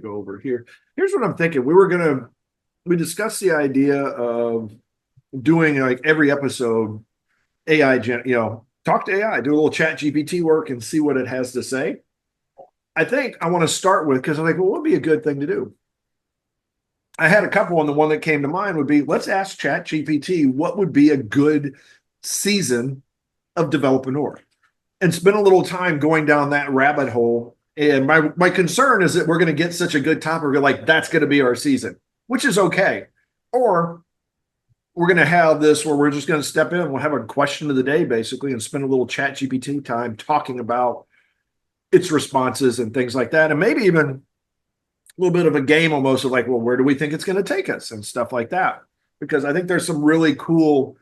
go over here. Here's what I'm thinking. We discussed the idea of doing like every episode AI, talk to AI, do a little ChatGPT work and see what it has to say. I think I want to start with, because I'm like, well, what would be a good thing to do? I had a couple, and the one that came to mind would be, let's ask ChatGPT what would be a good season of developreneur, and spend a little time going down that rabbit hole. And my concern is that we're going to get such a good topic, we're like, that's going to be our season, which is okay. Or we're going to have this where we're just going to step in, we'll have a question of the day basically, and spend a little ChatGPT time talking about its responses and things like that. And maybe even a little bit of a game almost of like, well, where do we think it's going to take us and stuff like that? Because I think there's some really cool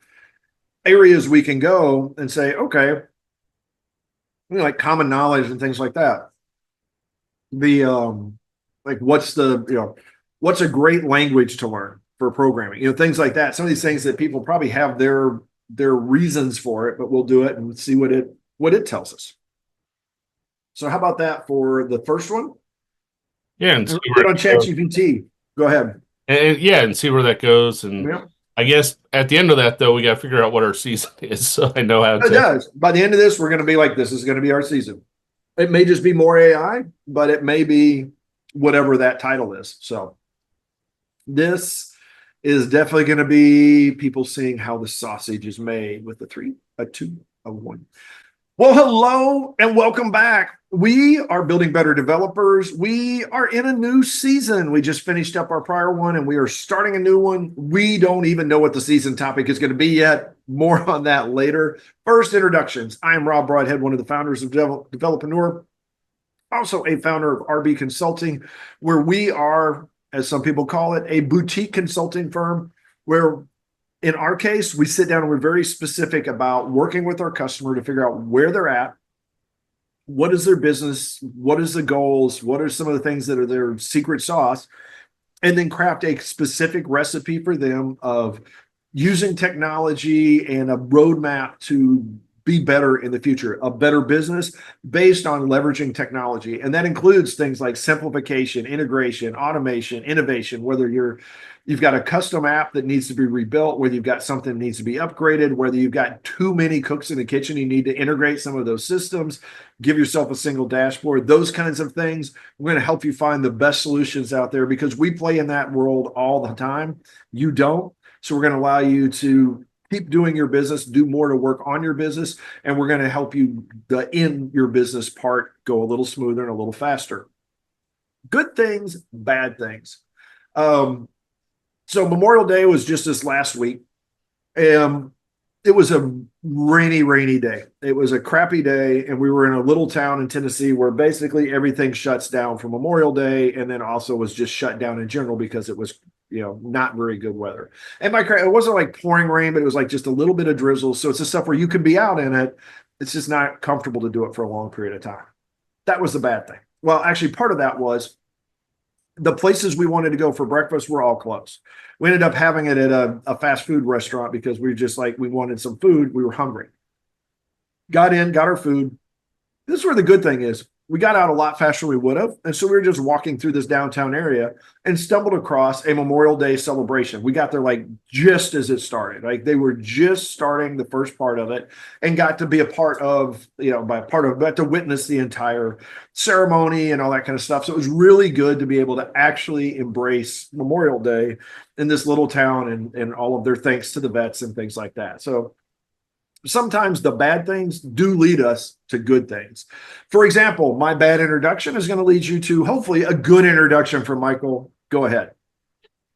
areas we can go and say, okay, like common knowledge and things like that. The like what's a great language to learn for programming, things like that. Some of these things that people probably have their reasons for it, but we'll do it and see what it tells us. So how about that for the first one? Yeah, and see Get on ChatGPT. Go ahead. and see where that goes. And Yeah. I guess at the end of that, though, we got to figure out what our season is, so I know how It to. does. By the end of this, we're going to be like, this is going to be our season. It may just be more AI, but it may be whatever that title is. So this is definitely going to be people seeing how the sausage is made with a 3, a 2, a 1. Well, hello and welcome back. We are building better developers. We are in a new season. We just finished up our prior one and we are starting a new one. We don't even know what the season topic is going to be yet. More on that later. First, introductions. I am Rob Broadhead, one of the founders of Developreneur, also a founder of RB Consulting, where we are, as some people call it, a boutique consulting firm where, in our case, we sit down and we're very specific about working with our customer to figure out where they're at, what is their business, what is the goals, what are some of the things that are their secret sauce, and then craft a specific recipe for them of using technology and a roadmap to be better in the future, a better business based on leveraging technology. And that includes things like simplification, integration, automation, innovation, whether you've got a custom app that needs to be rebuilt, whether you've got something that needs to be upgraded, whether you've got too many cooks in the kitchen, you need to integrate some of those systems, give yourself a single dashboard, those kinds of things. We're going to help you find the best solutions out there because we play in that world all the time. You don't. So we're going to allow you to keep doing your business, do more to work on your business, and we're going to help you the in your business part go a little smoother and a little faster. Good things, bad things. So Memorial Day was just this last week. It was a rainy day. It was a crappy day, and we were in a little town in Tennessee where basically everything shuts down for Memorial Day, and then also was just shut down in general because it was not very good weather. And it wasn't like pouring rain, but it was like just a little bit of drizzle. So it's the stuff where you can be out in it. It's just not comfortable to do it for a long period of time. That was the bad thing. Well, actually, part of that was the places we wanted to go for breakfast were all closed. We ended up having it at a fast food restaurant because we wanted some food. We were hungry. Got our food. This is where the good thing is. We got out a lot faster than we would have. And so we were just walking through this downtown area and stumbled across a Memorial Day celebration. We got there like just as it started. Like they were just starting the first part of it and got to be a part of, got to witness the entire ceremony and all that kind of stuff. So it was really good to be able to actually embrace Memorial Day in this little town and all of their thanks to the vets and things like that. So sometimes the bad things do lead us to good things. For example, my bad introduction is going to lead you to hopefully a good introduction from Michael. Go ahead.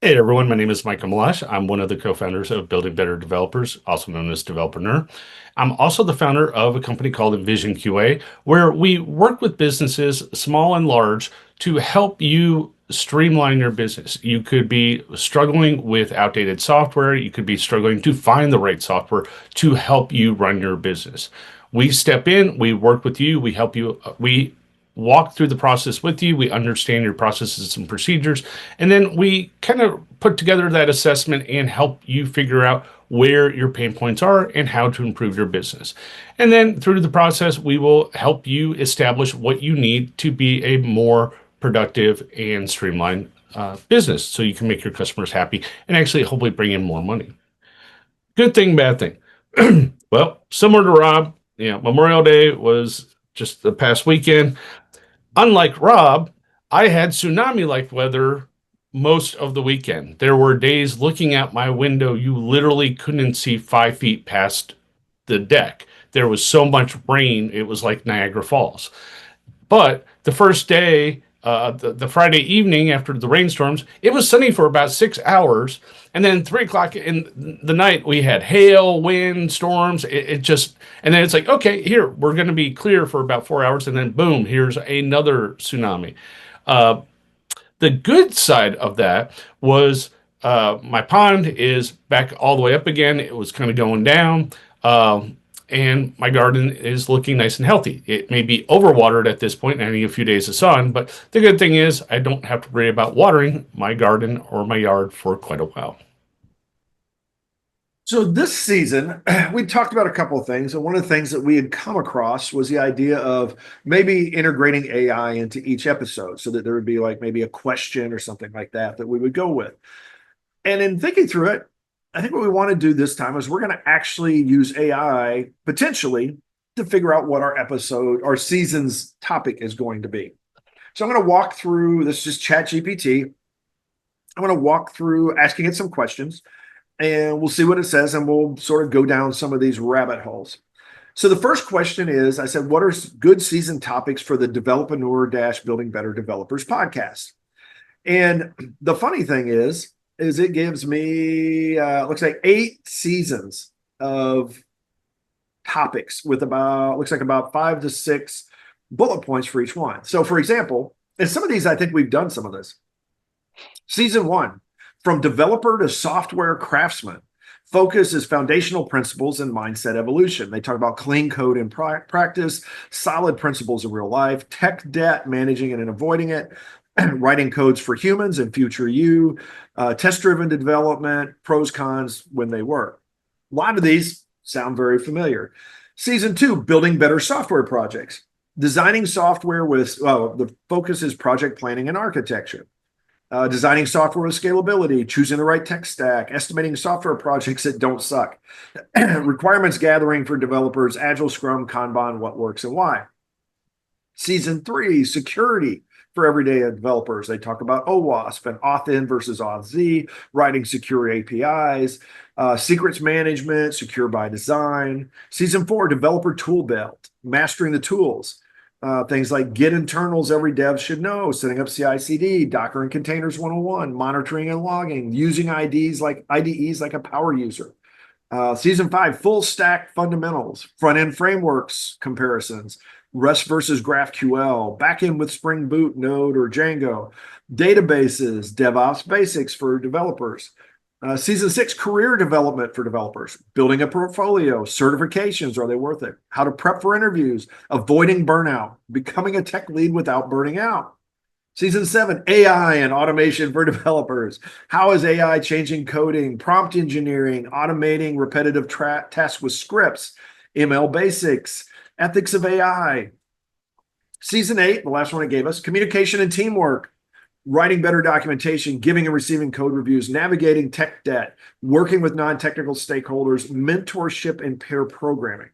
Hey everyone, my name is Michael Meloche. I'm one of the co-founders of Building Better Developers, also known as Developreneur. I'm also the founder of a company called Envision QA, where we work with businesses, small and large, to help you streamline your business. You could be struggling with outdated software. You could be struggling to find the right software to help you run your business. We step in, we work with you, we help you, we walk through the process with you, we understand your processes and procedures, and then we kind of put together that assessment and help you figure out where your pain points are and how to improve your business. And then through the process, we will help you establish what you need to be a more productive, and streamlined business so you can make your customers happy and actually hopefully bring in more money. Good thing, bad thing. Well, similar to Rob, Memorial Day was just the past weekend. Unlike Rob, I had tsunami like weather most of the weekend. There were days looking out my window, you literally couldn't see 5 feet past the deck. There was so much rain, it was like Niagara Falls. But the first day, the Friday evening after the rainstorms, it was sunny for about 6 hours. And then 3 o'clock in the night, we had hail, wind, storms. It just, and then it's like, okay, here, we're going to be clear for about 4 hours. And then boom, here's another tsunami. Uh, the good side of that was my pond is back all the way up again. It was kind of going down. And my garden is looking nice and healthy. It may be overwatered at this point and I need a few days of sun, but the good thing is I don't have to worry about watering my garden or my yard for quite a while. So this season, we talked about a couple of things, and one of the things that we had come across was the idea of maybe integrating AI into each episode so that there would be like maybe a question or something like that that we would go with. And in thinking through it, I think what we want to do this time is we're going to actually use AI potentially to figure out what our season's topic is going to be. So I'm going to walk through this, just ChatGPT. I'm going to walk through asking it some questions and we'll see what it says and we'll sort of go down some of these rabbit holes. So the first question is, I said, what are good season topics for the Developreneur Building Better Developers podcast? And the funny thing is it gives me, looks like 8 seasons of topics with looks like about 5 to 6 bullet points for each one. So for example, and some of these, I think we've done some of this. Season 1, from developer to software craftsman. Focus is foundational principles and mindset evolution. They talk about clean code in practice, solid principles in real life, tech debt, managing it and avoiding it, writing codes for humans and future you, test-driven development, pros, cons when they work. A lot of these sound very familiar. Season 2, building better software projects. Designing software with, the focus is project planning and architecture. Designing software with scalability, choosing the right tech stack, estimating software projects that don't suck. Requirements gathering for developers, Agile, Scrum, Kanban, what works and why. Season 3, security for everyday developers. They talk about OWASP and auth-in versus auth-z, writing secure APIs, secrets management, secure by design. Season 4, developer tool belt, mastering the tools. Things like Git internals every dev should know, setting up CI/CD, Docker and Containers 101, monitoring and logging, using IDEs like a power user. Season 5, full stack fundamentals, front-end frameworks comparisons, REST versus GraphQL, backend with Spring Boot, Node, or Django, databases, DevOps basics for developers. Season 6, career development for developers, building a portfolio, certifications, are they worth it? How to prep for interviews, avoiding burnout, becoming a tech lead without burning out. Season 7, AI and automation for developers. How is AI changing coding, prompt engineering, automating repetitive tasks with scripts, ML basics, ethics of AI. Season 8, the last one it gave us, communication and teamwork, writing better documentation, giving and receiving code reviews, navigating tech debt, working with non-technical stakeholders, mentorship and pair programming.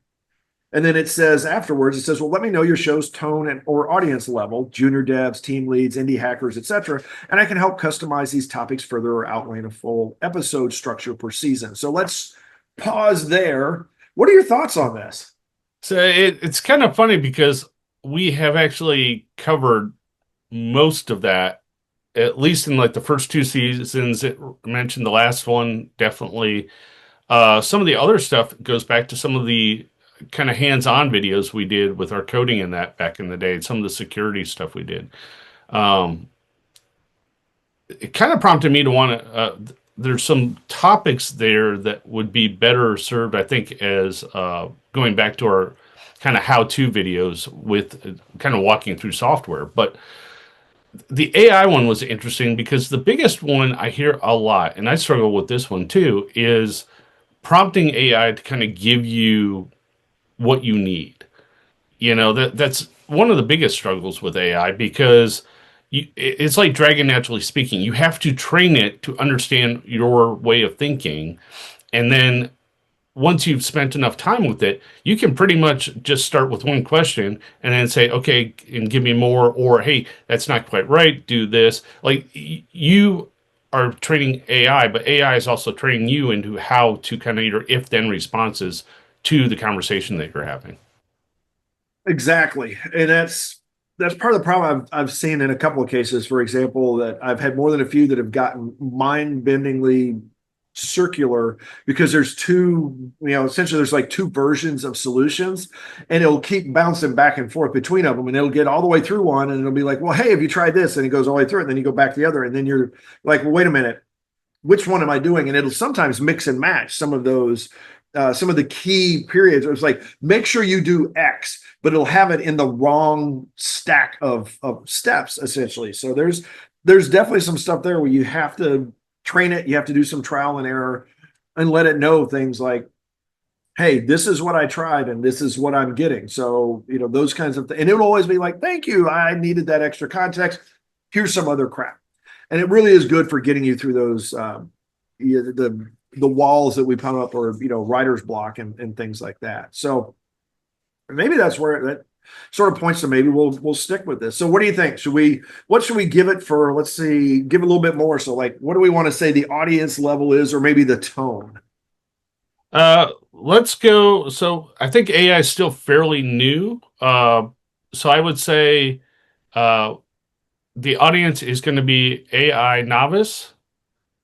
And then it says afterwards, it says, well, let me know your show's tone and or audience level, junior devs, team leads, indie hackers, etc. And I can help customize these topics further or outline a full episode structure per season. So let's pause there. What are your thoughts on this? So it's kind of funny because we have actually covered most of that, at least in like the first 2 seasons. It mentioned the last one, definitely. Some of the other stuff goes back to some of the kind of hands-on videos we did with our coding in that back in the day, some of the security stuff we did. It kind of prompted me to want to, there's some topics there that would be better served, I think, as going back to our kind of how-to videos with kind of walking through software. But the AI one was interesting because the biggest one I hear a lot, and I struggle with this one too, is prompting AI to kind of give you what you need. That's one of the biggest struggles with AI because it's like Dragon Naturally Speaking. You have to train it to understand your way of thinking. And then once you've spent enough time with it, you can pretty much just start with one question and then say, okay, and give me more, or hey, that's not quite right, do this. Like you are training AI, but AI is also training you into how to kind of your if then responses to the conversation that you're having. Exactly. And that's part of the problem I've seen in a couple of cases, for example, that I've had more than a few that have gotten mind-bendingly circular because there's essentially there's like two versions of solutions, and it'll keep bouncing back and forth between them, and it'll get all the way through one, and it'll be like, well, hey, have you tried this? And it goes all the way through it, and then you go back to the other, and then you're like, well, wait a minute, which one am I doing? And it'll sometimes mix and match some of those, some of the key periods. It's like, make sure you do X, but it'll have it in the wrong stack of steps, essentially. So there's definitely some stuff there where you have to train it. You have to do some trial and error and let it know things like, hey, this is what I tried and this is what I'm getting. So, those kinds of things. And it will always be like, thank you. I needed that extra context. Here's some other crap. And it really is good for getting you through those the walls that we put up, or writer's block and things like that. So maybe that's where that sort of points to maybe we'll stick with this. So what do you think? What should we give it for? Let's see, give it a little bit more. So like, what do we want to say the audience level is, or maybe the tone? Let's go. So I think AI is still fairly new. So I would say uh, the audience is going to be AI novice,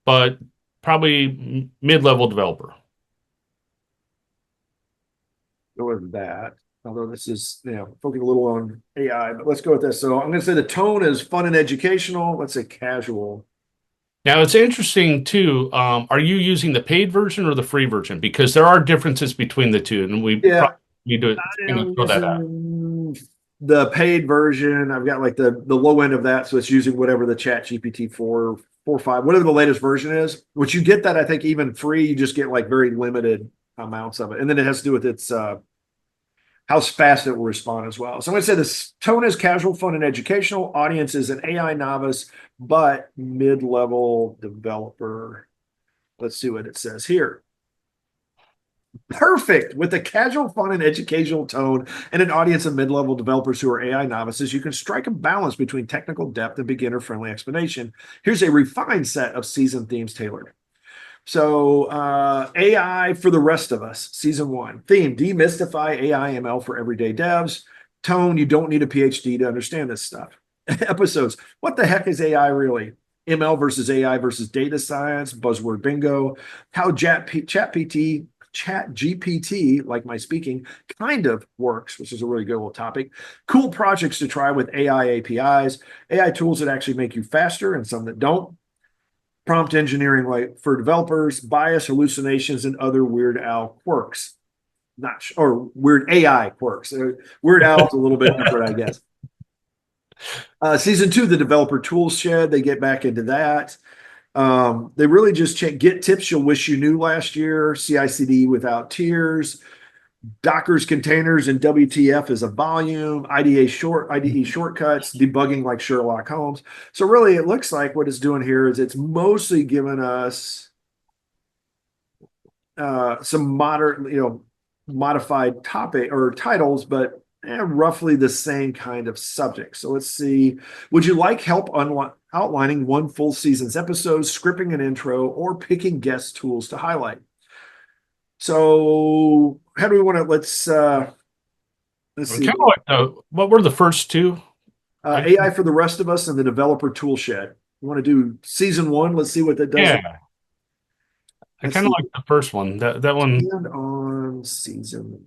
but probably mid-level developer. Go with that. Although this is, focusing a little on AI, but let's go with this. So I'm going to say the tone is fun and educational. Let's say casual. Now it's interesting too. Are you using the paid version or the free version? Because there are differences between the two, and we Yeah, probably need to I am throw that out. using the paid version. I've got like the low end of that, so it's using whatever the ChatGPT 4.5, whatever the latest version is. Which you get that, I think, even free. You just get like very limited amounts of it, and then it has to do with its how fast it will respond as well. So I'm going to say this tone is casual, fun, and educational. Audience is an AI novice, but mid-level developer. Let's see what it says here. Perfect. With a casual, fun, and educational tone and an audience of mid-level developers who are AI novices, you can strike a balance between technical depth and beginner-friendly explanation. Here's a refined set of season themes tailored. So AI for the rest of us, season 1. Theme, demystify AI ML for everyday devs. Tone, you don't need a PhD to understand this stuff. Episodes, what the heck is AI really? ML versus AI versus data science, buzzword bingo. How ChatGPT, like my speaking, kind of works, which is a really good little topic. Cool projects to try with AI APIs. AI tools that actually make you faster and some that don't. Prompt engineering, like for developers, bias, hallucinations, and other Weird Al quirks. Or Weird AI quirks. Weird Al's a little bit different, I guess. Season 2, the developer tools shed. They get back into that. They really just get tips you'll wish you knew last year. CI/CD without tears. Docker's containers and WTF is a volume, IDE shortcuts, debugging like Sherlock Holmes. So really it looks like what it's doing here is it's mostly giving us some modified topic or titles, but roughly the same kind of subject. So let's see. Would you like help outlining one full season's episodes, scripting an intro, or picking guest tools to highlight? So how do we want to, let's see. Kind of like what were the first two? AI for the rest of us and the developer tool shed. You want to do season 1? Let's see what that does. Yeah, I kind of like the first one. That one, and on season,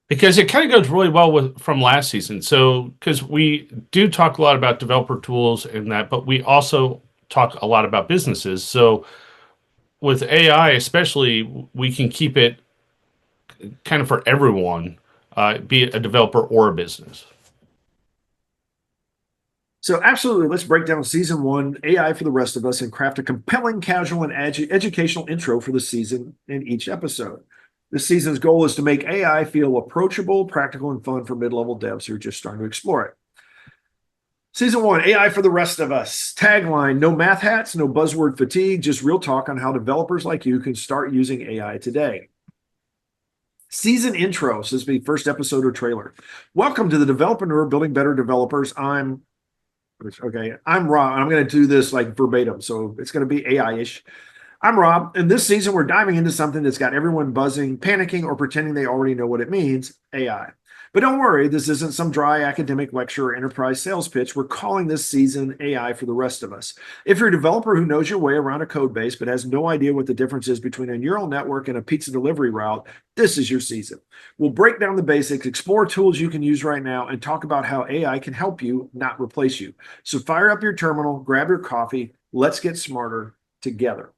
because it kind of goes really well with from last season. So because we do talk a lot about developer tools and that, but we also talk a lot about businesses. So with AI, especially, we can keep it kind of for everyone, be it a developer or a business. So absolutely, let's break down season 1, AI for the rest of us, and craft a compelling, casual, and educational intro for the season in each episode. This season's goal is to make AI feel approachable, practical, and fun for mid-level devs who are just starting to explore it. Season 1, AI for the rest of us. Tagline, no math hats, no buzzword fatigue, just real talk on how developers like you can start using AI today. Season intro, so this will be first episode or trailer. Welcome to the Developreneur Building Better Developers. I'm Rob. I'm going to do this like verbatim, so it's going to be AI-ish. I'm Rob, and this season we're diving into something that's got everyone buzzing, panicking, or pretending they already know what it means, AI. But don't worry, this isn't some dry academic lecture or enterprise sales pitch. We're calling this season AI for the rest of us. If you're a developer who knows your way around a code base but has no idea what the difference is between a neural network and a pizza delivery route, this is your season. We'll break down the basics, explore tools you can use right now, and talk about how AI can help you, not replace you. So fire up your terminal, grab your coffee, let's get smarter together.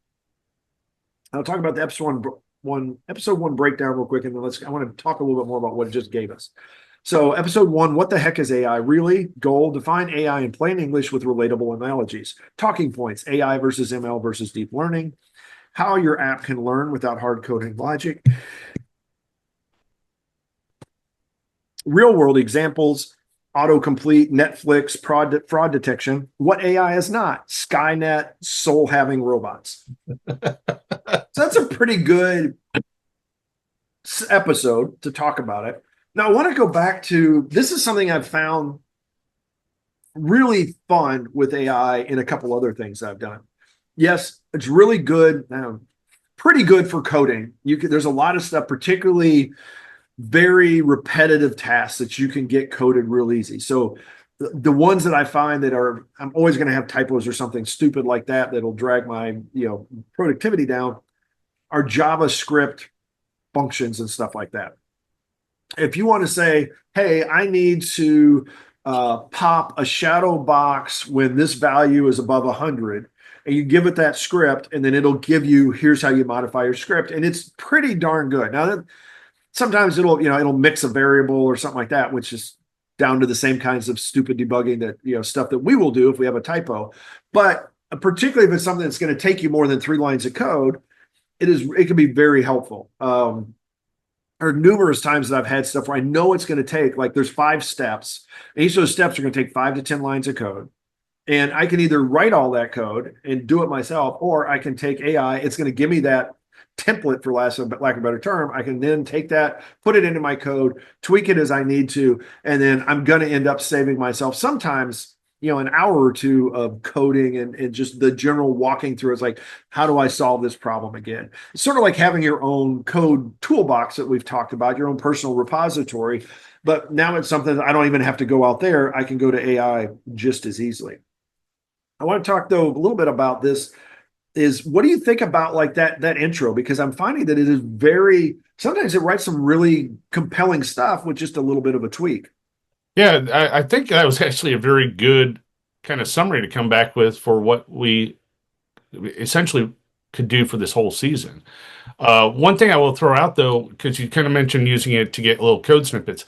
I'll talk about the episode one breakdown real quick, and then I want to talk a little bit more about what it just gave us. So episode 1, what the heck is AI really? Goal, define AI in plain English with relatable analogies. Talking points, AI versus ML versus deep learning. How your app can learn without hard coding logic. Real world examples, autocomplete, Netflix, fraud detection. What AI is not? Skynet, soul having robots. So that's a pretty good episode to talk about it. Now, I want to go back to, this is something I've found really fun with AI in a couple other things I've done. Yes, it's really good, pretty good for coding. There's a lot of stuff, particularly very repetitive tasks that you can get coded real easy. So the ones that I find that I'm always going to have typos or something stupid like that'll drag my productivity down are JavaScript functions and stuff like that. If you want to say, hey, I need to pop a shadow box when this value is above 100, and you give it that script, and then it'll give you, here's how you modify your script, and it's pretty darn good. Now, sometimes it'll mix a variable or something like that, which is down to the same kinds of stupid debugging that stuff that we will do if we have a typo. But particularly if it's something that's going to take you more than 3 lines of code, it can be very helpful. There are numerous times that I've had stuff where I know it's going to take, like there's 5 steps. And each of those steps are going to take 5 to 10 lines of code. And I can either write all that code and do it myself, or I can take AI. It's going to give me that template, for lack of a better term. I can then take that, put it into my code, tweak it as I need to, and then I'm going to end up saving myself sometimes an hour or two of coding and just the general walking through. It's like, how do I solve this problem again? It's sort of like having your own code toolbox that we've talked about, your own personal repository. But now it's something that I don't even have to go out there. I can go to AI just as easily. I want to talk, though, a little bit about this. What do you think about like that intro? Because I'm finding that it is sometimes it writes some really compelling stuff with just a little bit of a tweak. Yeah, I think that was actually a very good kind of summary to come back with for what we essentially could do for this whole season. One thing I will throw out, though, because you kind of mentioned using it to get little code snippets,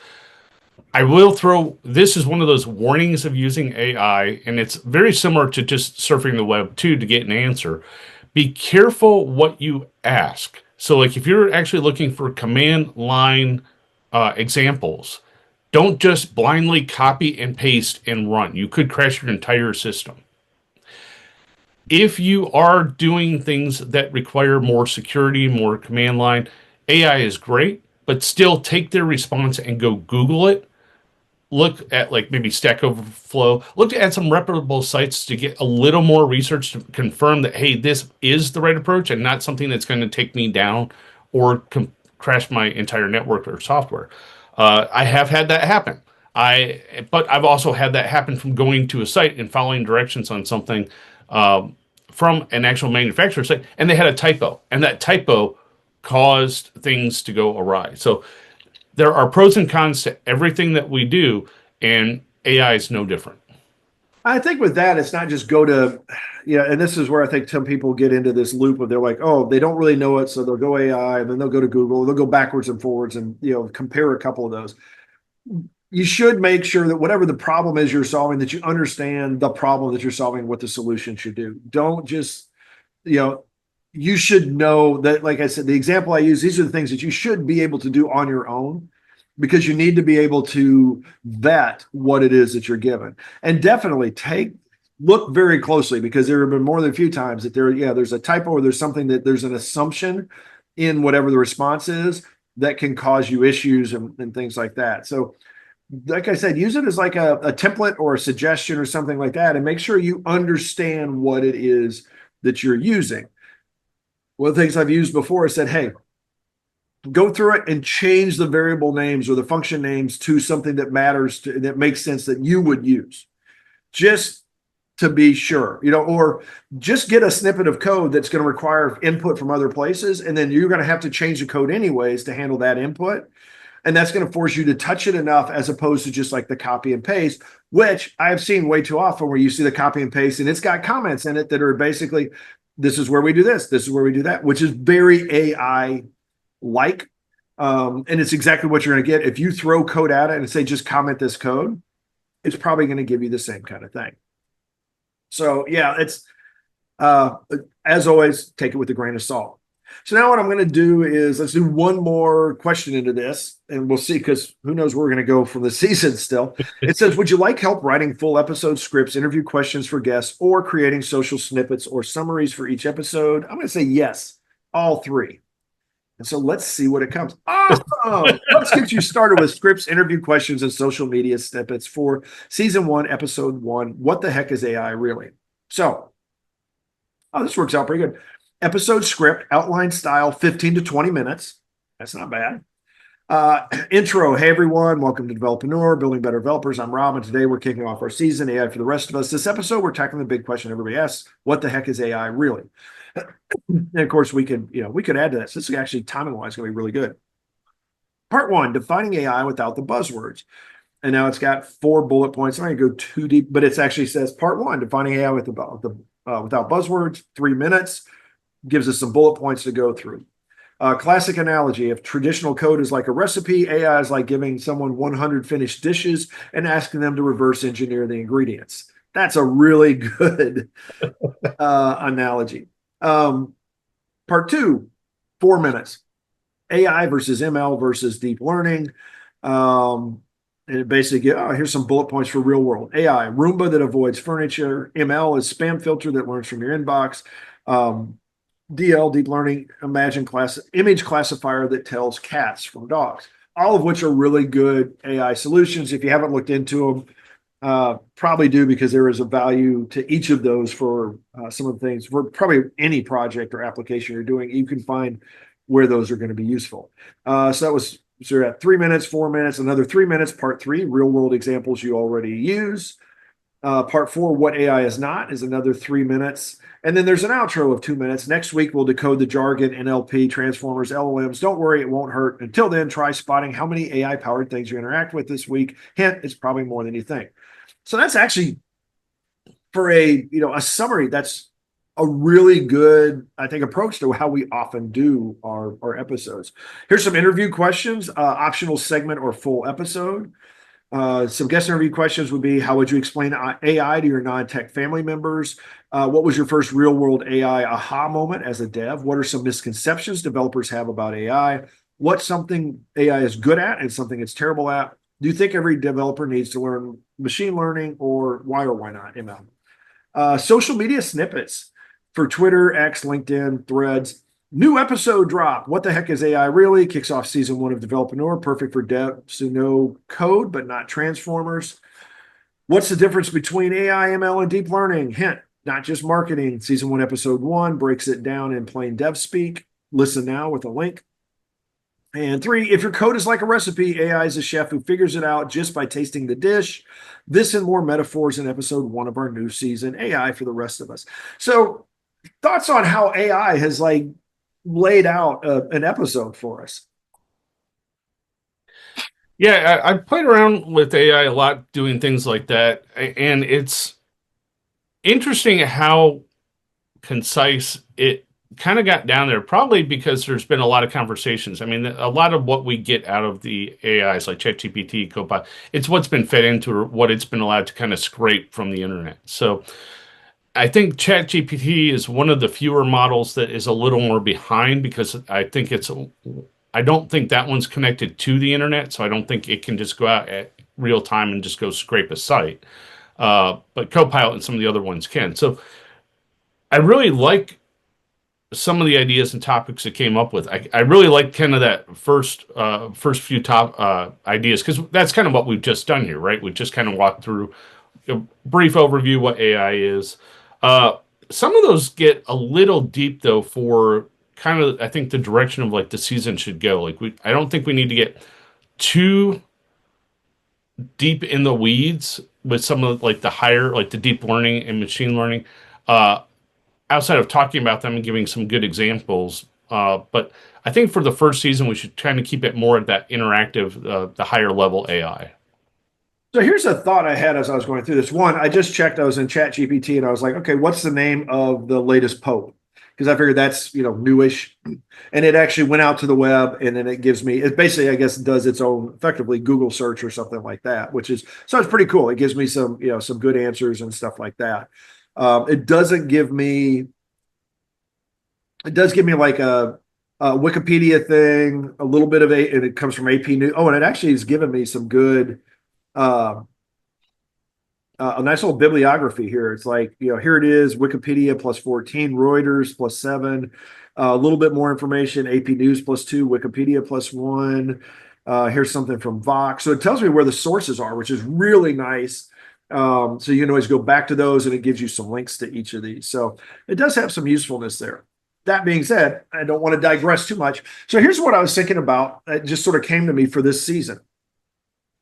I will this is one of those warnings of using AI, and it's very similar to just surfing the web too to get an answer. Be careful what you ask. So, like if you're actually looking for command line examples, don't just blindly copy and paste and run. You could crash your entire system. If you are doing things that require more security, more command line, AI is great, but still take their response and go Google it. Look at like maybe Stack Overflow. Look at some reputable sites to get a little more research to confirm that, hey, this is the right approach and not something that's going to take me down or crash my entire network or software. I have had that happen. But I've also had that happen from going to a site and following directions on something from an actual manufacturer site, and they had a typo, and that typo caused things to go awry. So there are pros and cons to everything that we do, and AI is no different. I think with that, it's not just go to, and this is where I think some people get into this loop of they're like, oh, they don't really know it, so they'll go AI, and then they'll go to Google, they'll go backwards and forwards and, compare a couple of those. You should make sure that whatever the problem is you're solving, that you understand the problem that you're solving, what the solution should do. Don't just, you should know that, like I said, the example I use, these are the things that you should be able to do on your own. because you need to be able to vet what it is that you're given. And definitely look very closely, because there have been more than a few times that there's a typo, or there's something that there's an assumption in whatever the response is that can cause you issues and things like that. So like I said, use it as like a template or a suggestion or something like that, and make sure you understand what it is that you're using. One of the things I've used before is said, hey, go through it and change the variable names or the function names to something that matters, that makes sense, that you would use, just to be sure, or just get a snippet of code that's going to require input from other places, and then you're going to have to change the code anyways to handle that input. And that's going to force you to touch it enough, as opposed to just like the copy and paste, which I have seen way too often, where you see the copy and paste and it's got comments in it that are basically, this is where we do this is where we do that, which is very AI like. And it's exactly what you're going to get. If you throw code at it and say, just comment this code, it's probably going to give you the same kind of thing. So yeah, it's, as always, take it with a grain of salt. So now what I'm going to do is, let's do one more question into this, and we'll see, because who knows where we're going to go from the season still. It says, would you like help writing full episode scripts, interview questions for guests, or creating social snippets or summaries for each episode? I'm going to say yes, all three. And so let's see what it comes. Awesome. Let's get you started with scripts, interview questions, and social media snippets for season 1, episode 1. What the heck is AI really? So, this works out pretty good. Episode script, outline style, 15 to 20 minutes. That's not bad. Intro. Hey, everyone. Welcome to Developreneur, Building Better Developers. I'm Rob, and today we're kicking off our season, AI for the rest of us. This episode, we're tackling the big question everybody asks: what the heck is AI really? And of course, we could add to that. So this is actually, timing-wise, going to be really good. Part 1, defining AI without the buzzwords. And now it's got 4 bullet points. I'm not going to go too deep, but it actually says part 1, defining AI without buzzwords, 3 minutes. Gives us some bullet points to go through. Classic analogy: if traditional code is like a recipe, AI is like giving someone 100 finished dishes and asking them to reverse engineer the ingredients. That's a really good analogy. Part 2, 4 minutes. AI versus ML versus deep learning. And it basically, here's some bullet points for real world. AI, Roomba that avoids furniture. ML is spam filter that learns from your inbox. DL, deep learning, image classifier that tells cats from dogs. All of which are really good AI solutions. If you haven't looked into them, probably do, because there is a value to each of those for some of the things. For probably any project or application you're doing, you can find where those are going to be useful. So you're at 3 minutes, 4 minutes, another 3 minutes. Part 3, real world examples you already use. Part 4, what AI is not, is another 3 minutes. And then there's an outro of 2 minutes. Next week, we'll decode the jargon, NLP, transformers, LLMs. Don't worry, it won't hurt. Until then, try spotting how many AI-powered things you interact with this week. Hint, it's probably more than you think. So that's actually, for a summary, that's a really good, I think, approach to how we often do our episodes. Here's some interview questions, optional segment or full episode. Some guest interview questions would be: how would you explain AI to your non-tech family members? What was your first real-world AI aha moment as a dev? What are some misconceptions developers have about AI? What's something AI is good at and something it's terrible at? Do you think every developer needs to learn machine learning, or why not ML? Social media snippets for Twitter, X, LinkedIn, Threads. New episode drop. What the heck is AI really? Kicks off season 1 of Developreneur. Perfect for devs who know code, but not transformers. What's the difference between AI, ML, and deep learning? Hint, not just marketing. Season 1, episode 1 breaks it down in plain dev speak. Listen now with a link. And 3, if your code is like a recipe, AI is a chef who figures it out just by tasting the dish. This and more metaphors in episode 1 of our new season, AI for the rest of us. So, thoughts on how AI has laid out an episode for us? Yeah, I've played around with AI a lot, doing things like that, and it's interesting how concise it kind of got down there, probably because there's been a lot of conversations. I mean, a lot of what we get out of the AIs like ChatGPT, Copilot, it's what's been fed into, or what it's been allowed to kind of scrape from the internet. So I think ChatGPT is one of the fewer models that is a little more behind, because I think it's I don't think that one's connected to the internet, so I don't think it can just go out at real time and just go scrape a site. But Copilot and some of the other ones can. So I really like some of the ideas and topics it came up with. I really like kind of that first few top ideas, because that's kind of what we've just done here, right? We just kind of walked through a brief overview what AI is. Uh, some of those get a little deep though for kind of I think the direction of like the season should go. Like I don't think we need to get too deep in the weeds with some of like the higher like the deep learning and machine learning. Uh, Outside of talking about them and giving some good examples. But I think for the first season, we should kind of keep it more at that interactive, the higher level AI. So here's a thought I had as I was going through this. One, I just checked, I was in ChatGPT and I was like, okay, what's the name of the latest pope? Because I figured that's, newish. And it actually went out to the web and then it gives me, it basically, I guess, does its own effectively Google search or something like that, which is, so it's pretty cool. It gives me some, some good answers and stuff like that. It doesn't give me, it does give me like a Wikipedia thing, a little bit of and it comes from AP News. Oh, and it actually has given me some good, uh, a nice little bibliography here. It's like, here it is, Wikipedia plus 14, Reuters plus 7, a little bit more information, AP News plus 2, Wikipedia plus 1. Here's something from Vox. So it tells me where the sources are, which is really nice. So you can always go back to those and it gives you some links to each of these. So it does have some usefulness there. That being said, I don't want to digress too much. So here's what I was thinking about. It just sort of came to me for this season.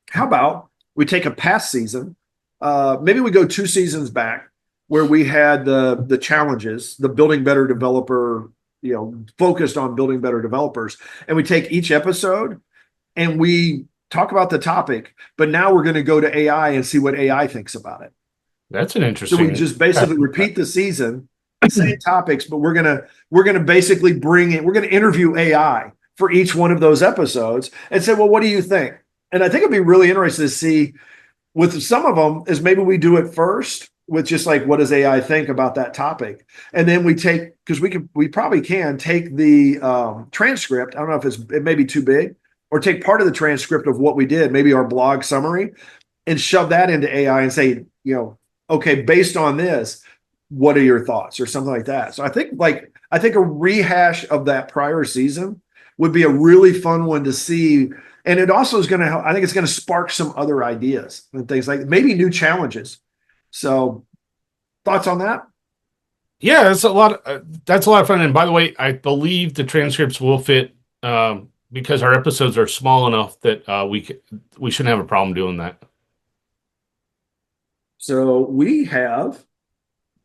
How about we take a past season? Maybe we go 2 seasons back where we had the challenges, the building better developer, focused on building better developers, and we take each episode and we talk about the topic. But now we're going to go to AI and see what AI thinks about it. That's an So we interesting. just basically repeat the season, same topics, but we're gonna basically bring in, we're gonna interview AI for each one of those episodes and say, well, what do you think? And I think it'd be really interesting to see with some of them is maybe we do it first with just like, what does AI think about that topic? And then we take, because we probably can take the transcript. I don't know if it may be too big, or take part of the transcript of what we did, maybe our blog summary, and shove that into AI and say, okay, based on this, what are your thoughts or something like that. So I think a rehash of that prior season would be a really fun one to see. And it also is going to help. I think it's going to spark some other ideas and things like maybe new challenges. So thoughts on that? Yeah, that's a lot. That's a lot of fun. And by the way, I believe the transcripts will fit because our episodes are small enough that we shouldn't have a problem doing that. So we have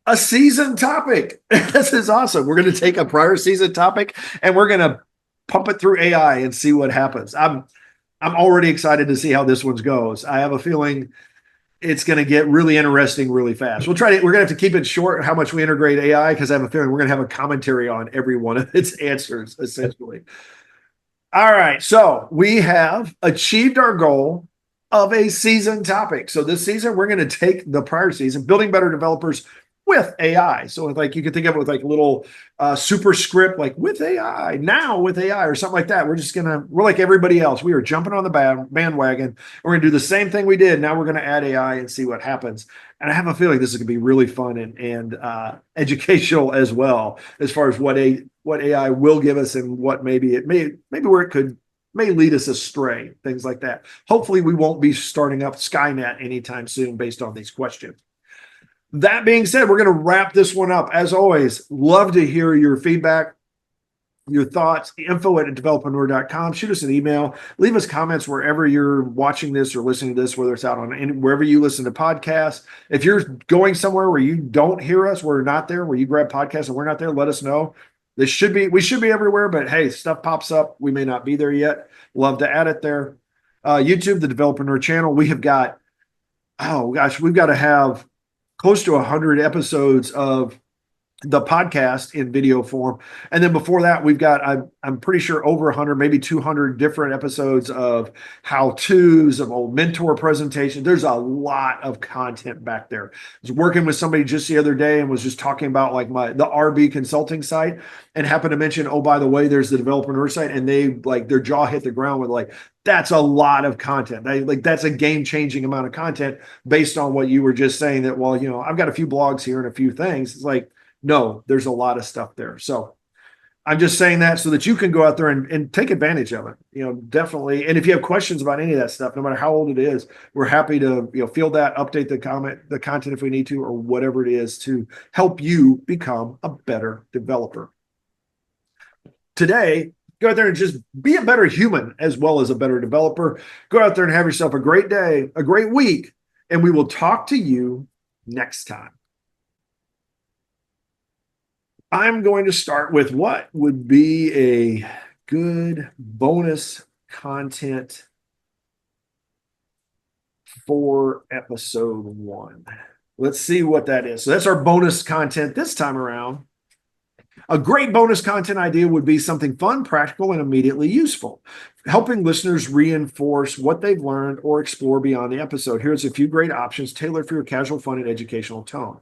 a season topic. This is awesome. We're going to take a prior season topic and we're going to pump it through AI and see what happens. I'm already excited to see how this one goes. I have a feeling it's going to get really interesting really fast. We're going to have to keep it short how much we integrate AI, because I have a feeling we're going to have a commentary on every one of its answers essentially. All right. So we have achieved our goal of a season topic. So this season, we're going to take the prior season, building better developers with AI. So like you can think of it with like a little superscript, like with AI, now with AI or something like that. We're like everybody else. We are jumping on the bandwagon. We're going to do the same thing we did. Now we're going to add AI and see what happens. And I have a feeling this is going to be really fun and educational as well, as far as what AI will give us and what maybe where it may lead us astray, things like that. Hopefully we won't be starting up Skynet anytime soon based on these questions. That being said, we're going to wrap this one up. As always, love to hear your feedback, your thoughts, info@developaneur.com. Shoot us an email. Leave us comments wherever you're watching this or listening to this, whether it's out on wherever you listen to podcasts. If you're going somewhere where you don't hear us, we're not there, where you grab podcasts and we're not there, let us know. We should be everywhere, but hey, stuff pops up. We may not be there yet. Love to add it there. YouTube, the Developreneur channel. We have got, oh gosh, we've got to have close to 100 episodes of the podcast in video form. And then before that, we've got, I'm pretty sure over 100, maybe 200 different episodes of how-tos, of old mentor presentations. There's a lot of content back there. I was working with somebody just the other day and was just talking about like the RB consulting site, and happened to mention, oh, by the way, there's the developer nerd site. And they like, their jaw hit the ground with like, that's a lot of content. That's a game-changing amount of content based on what you were just saying that, well, I've got a few blogs here and a few things. It's like, no, there's a lot of stuff there. So I'm just saying that so that you can go out there and take advantage of it, definitely. And if you have questions about any of that stuff, no matter how old it is, we're happy to, field that, update the content if we need to, or whatever it is to help you become a better developer. Today, go out there and just be a better human as well as a better developer. Go out there and have yourself a great day, a great week, and we will talk to you next time. I'm going to start with what would be a good bonus content for episode 1. Let's see what that is. So that's our bonus content this time around. A great bonus content idea would be something fun, practical, and immediately useful, helping listeners reinforce what they've learned or explore beyond the episode. Here's a few great options tailored for your casual, fun, and educational tone.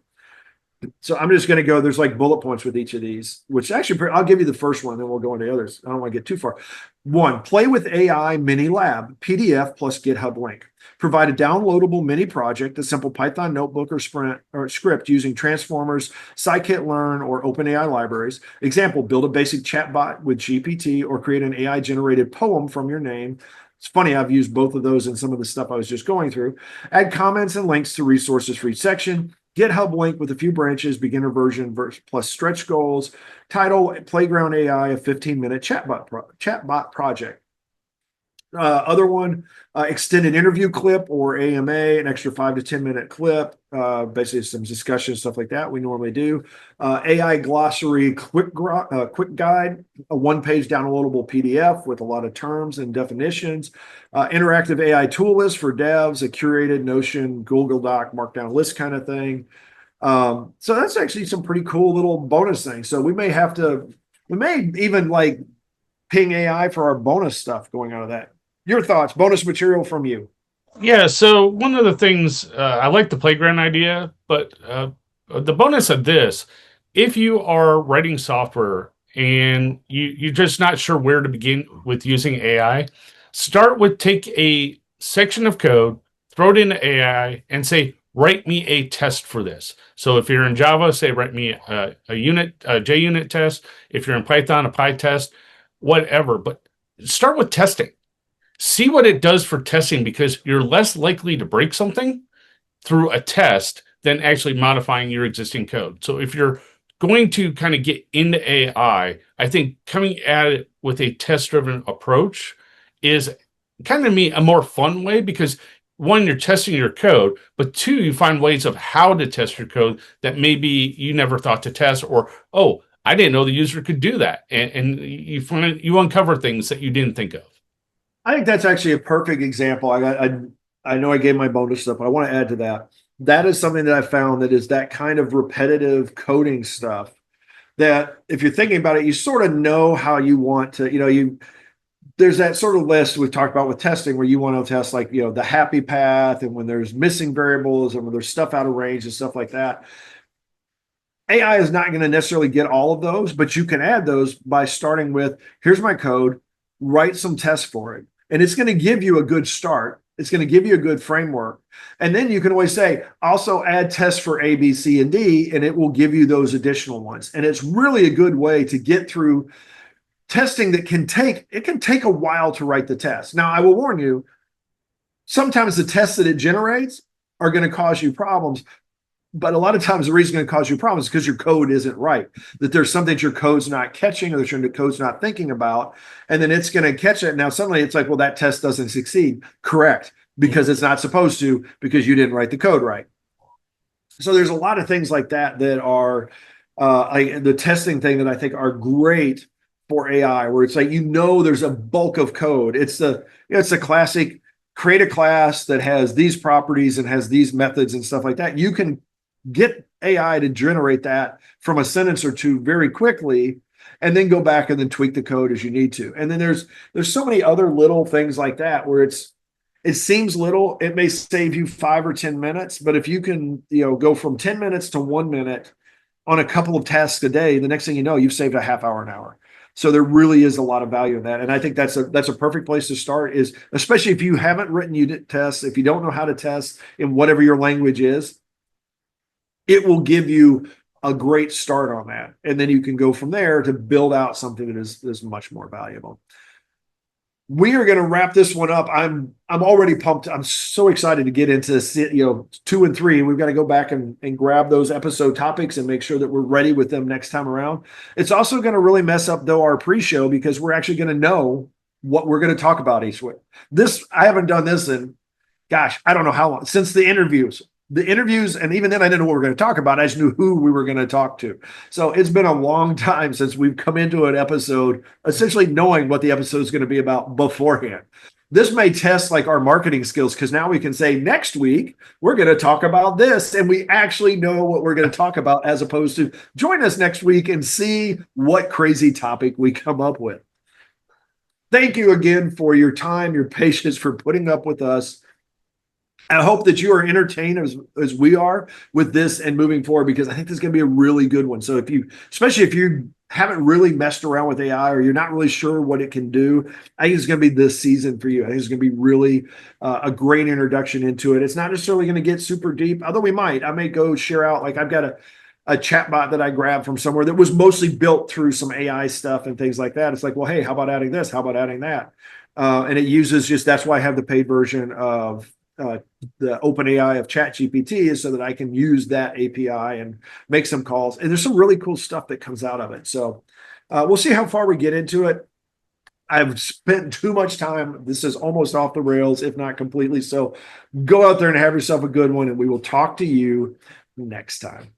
So I'm just going to go, there's like bullet points with each of these, which actually I'll give you the first one, then we'll go into others. I don't want to get too far. 1, play with AI mini lab, PDF plus GitHub link. Provide a downloadable mini project, a simple Python notebook or script using transformers, scikit-learn, or OpenAI libraries. Example, build a basic chatbot with GPT or create an AI generated poem from your name. It's funny, I've used both of those in some of the stuff I was just going through. Add comments and links to resources for each section. GitHub link with a few branches, beginner version plus stretch goals. Title, Playground AI, a 15-minute chatbot project. Other one, extended interview clip or AMA, an extra 5 to 10 minute clip, basically some discussion, stuff like that we normally do. AI glossary quick guide, a 1-page downloadable PDF with a lot of terms and definitions. Interactive AI tool list for devs, a curated Notion, Google Doc, Markdown list kind of thing. So that's actually some pretty cool little bonus things. So we may even like ping AI for our bonus stuff going out of that. Your thoughts, bonus material from you. Yeah, so one of the things, I like the playground idea, but the bonus of this, if you are writing software and you're just not sure where to begin with using AI, start with take a section of code, throw it into AI, and say, write me a test for this. So if you're in Java, say, write me a JUnit test. If you're in Python, a PyTest, whatever. But start with testing. See what it does for testing, because you're less likely to break something through a test than actually modifying your existing code. So if you're going to kind of get into AI, I think coming at it with a test-driven approach is kind of a more fun way, because 1, you're testing your code, but 2, you find ways of how to test your code that maybe you never thought to test, or, oh, I didn't know the user could do that. And you uncover things that you didn't think of. I think that's actually a perfect example. I know I gave my bonus stuff, but I want to add to that. That is something that I found that is that kind of repetitive coding stuff that if you're thinking about it, you sort of know how you want to, there's that sort of list we've talked about with testing where you want to test like, the happy path, and when there's missing variables and when there's stuff out of range and stuff like that. AI is not going to necessarily get all of those, but you can add those by starting with, here's my code, write some tests for it. And it's going to give you a good start. It's going to give you a good framework. And then you can always say, also add tests for A, B, C, and D, and it will give you those additional ones. And it's really a good way to get through testing that can take a while to write the test. Now, I will warn you, sometimes the tests that it generates are going to cause you problems. But a lot of times the reason it's going to cause you problems is because your code isn't right, that there's something that your code's not catching or that your code's not thinking about, and then it's going to catch it. Now suddenly it's like, well, that test doesn't succeed. Correct, because it's not supposed to, because you didn't write the code right. So there's a lot of things like that that are the testing thing that I think are great for AI, where it's like, there's a bulk of code. It's the classic create a class that has these properties and has these methods and stuff like that. You can get AI to generate that from a sentence or two very quickly, and then go back and then tweak the code as you need to. And then there's so many other little things like that where it seems little, it may save you 5 or 10 minutes, but if you can, go from 10 minutes to 1 minute on a couple of tasks a day, the next thing you know, you've saved a half hour, an hour. So there really is a lot of value in that. And I think that's a perfect place to start, is especially if you haven't written unit tests, if you don't know how to test in whatever your language is, it will give you a great start on that. And then you can go from there to build out something that is much more valuable. We are going to wrap this one up. I'm already pumped. I'm so excited to get into this, 2 and 3. We've got to go back and grab those episode topics and make sure that we're ready with them next time around. It's also going to really mess up, though, our pre-show, because we're actually going to know what we're going to talk about each week. I haven't done this in, gosh, I don't know how long, since the interviews. And even then I didn't know what we were going to talk about. I just knew who we were going to talk to. So it's been a long time since we've come into an episode essentially knowing what the episode is going to be about beforehand. This may test like our marketing skills, because now we can say next week we're going to talk about this, and we actually know what we're going to talk about, as opposed to join us next week and see what crazy topic we come up with. Thank you again for your time, your patience, for putting up with us. I hope that you are entertained as we are with this and moving forward, because I think this is going to be a really good one. So especially if you haven't really messed around with AI, or you're not really sure what it can do, I think it's going to be this season for you. I think it's going to be really a great introduction into it. It's not necessarily going to get super deep, although I may go share out, like I've got a chatbot that I grabbed from somewhere that was mostly built through some AI stuff and things like that. It's like, well, hey, how about adding this? How about adding that? And it uses that's why I have the paid version of the OpenAI of ChatGPT, is so that I can use that API and make some calls. And there's some really cool stuff that comes out of it. So we'll see how far we get into it. I've spent too much time. This is almost off the rails, if not completely. So go out there and have yourself a good one, and we will talk to you next time.